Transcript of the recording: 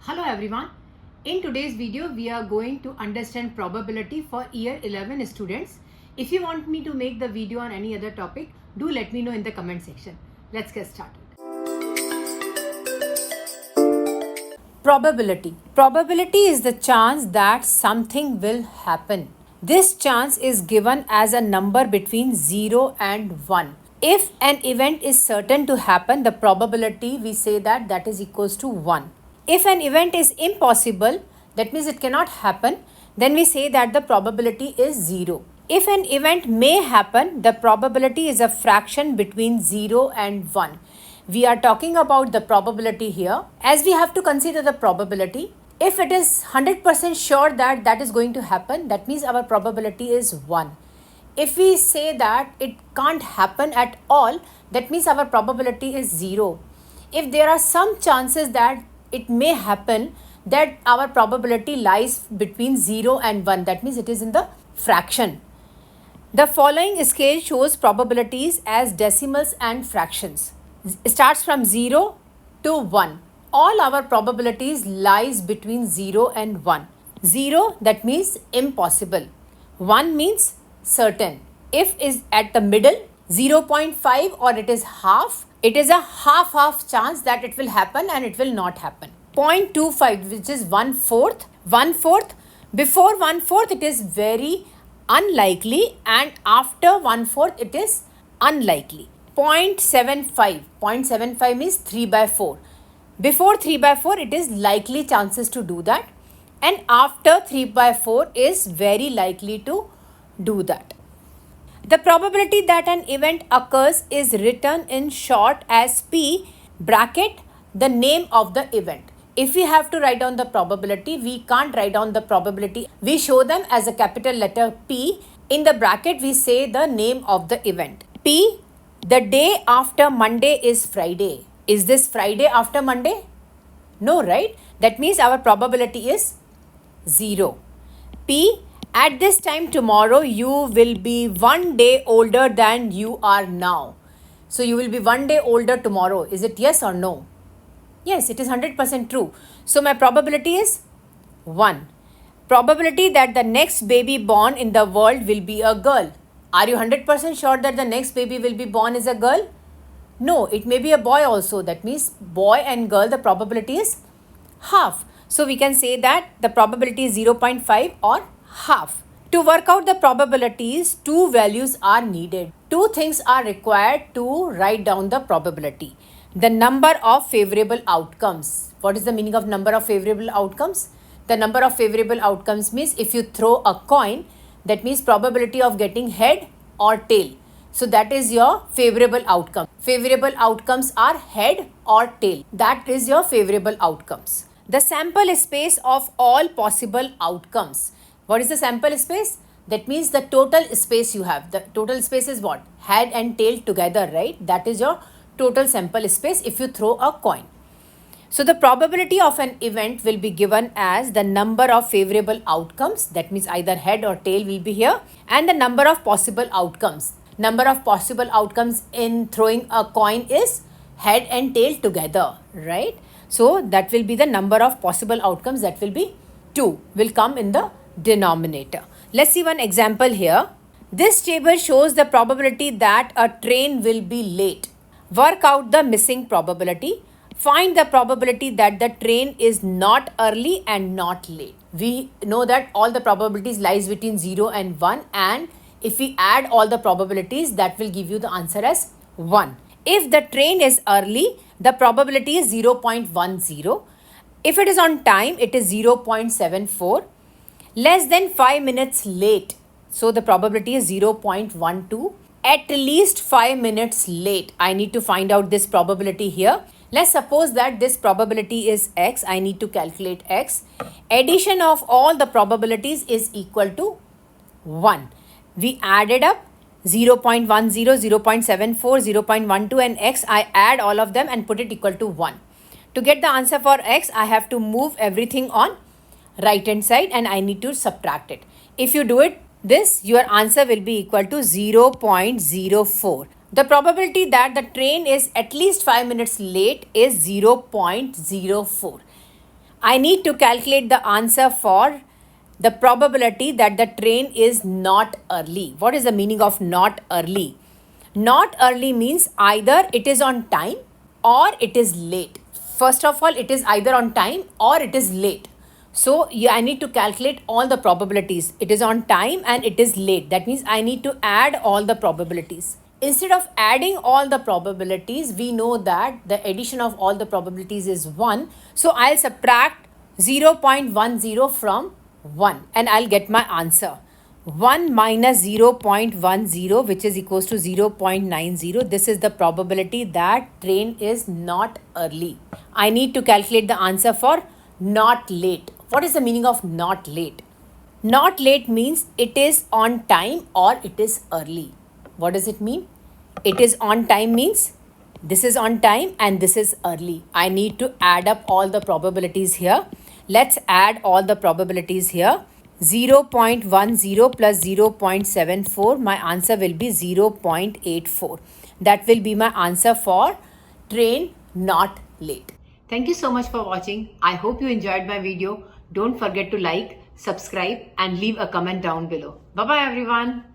Hello everyone. In today's video, we are going to understand probability for year 11 students. If you want me to make the video on any other topic, do let me know in the comment section. Let's get started. Probability. Probability is the chance that something will happen. This chance is given as a number between 0 and 1. If an event is certain to happen, the probability we say that is equals to 1. If an event is impossible, that means it cannot happen, then we say that the probability is 0. If an event may happen, the probability is a fraction between 0 and 1. We are talking about the probability here. As we have to consider the probability, if it is 100% sure that that is going to happen, that means our probability is 1. If we say that it can't happen at all, that means our probability is 0. If there are some chances that it may happen, that our probability lies between 0 and 1. That means it is in the fraction. The following scale shows probabilities as decimals and fractions. It starts from 0 to 1. All our probabilities lies between 0 and 1. 0, that means impossible. 1 means certain. If is at the middle, 0.5 or it is half, it is a half chance that it will happen and it will not happen. 0.25, which is 1/4. 1/4, before 1/4 it is very unlikely, and after 1/4 it is unlikely. 0.75. 0.75 means 3/4. Before 3/4 it is likely chances to do that, and after 3/4 is very likely to do that. The probability that an event occurs is written in short as P bracket the name of the event. If we have to write down the probability, we can't write down the probability. We show them as a capital letter P. In the bracket, we say the name of the event. P, the day after Monday is Friday. Is this Friday after Monday? No, right? That means our probability is 0. P, at this time tomorrow, you will be 1 day older than you are now. So you will be 1 day older tomorrow. Is it yes or no? Yes, it is 100% true. So my probability is 1. Probability that the next baby born in the world will be a girl. Are you 100% sure that the next baby will be born is a girl? No, it may be a boy also. That means boy and girl, the probability is half. So we can say that the probability is 0.5 or half. To work out the probabilities, two values are needed. Two things are required to write down the probability. The number of favorable outcomes. What is the meaning of number of favorable outcomes? The number of favorable outcomes means if you throw a coin, that means probability of getting head or tail. So that is your favorable outcome. Favorable outcomes are head or tail. That is your favorable outcomes. The sample space of all possible outcomes. What is the sample space? That means the total space you have. The total space is what? Head and tail together, right? That is your total sample space if you throw a coin. So the probability of an event will be given as the number of favorable outcomes, that means either head or tail will be here, and the number of possible outcomes. Number of possible outcomes in throwing a coin is head and tail together, right? So that will be the number of possible outcomes, that will be 2, will come in the denominator. Let's see one example here. This table shows the probability that a train will be late. Work out the missing probability. Find the probability that the train is not early and not late. We know that all the probabilities lies between 0 and 1, and if we add all the probabilities, that will give you the answer as 1. If the train is early, the probability is 0.10. If it is on time, it is 0.74. Less than 5 minutes late, so the probability is 0.12. At least 5 minutes late, I need to find out this probability here. Let's suppose that this probability is x. I need to calculate x. Addition of all the probabilities is equal to 1. We added up 0.10, 0.74, 0.12 and x. I add all of them and put it equal to 1. To get the answer for x, I have to move everything on right hand side and I need to subtract it. If you do it this, your answer will be equal to 0.04. The probability that the train is at least 5 minutes late is 0.04. I need to calculate the answer for the probability that the train is not early. What is the meaning of not early? Not early means either it is on time or it is late. First of all, it is either on time or it is late. So I need to calculate all the probabilities. It is on time and it is late. That means I need to add all the probabilities. Instead of adding all the probabilities, we know that the addition of all the probabilities is 1. So I'll subtract 0.10 from 1 and I'll get my answer. 1 minus 0.10, which is equals to 0.90. This is the probability that train is not early. I need to calculate the answer for not late. What is the meaning of not late? Not late means it is on time or it is early. What does it mean? It is on time means this is on time and this is early. I need to add up all the probabilities here. Let's add all the probabilities here. 0.10 plus 0.74, my answer will be 0.84. That will be my answer for train not late. Thank you so much for watching. I hope you enjoyed my video. Don't forget to like, subscribe and leave a comment down below. Bye bye everyone.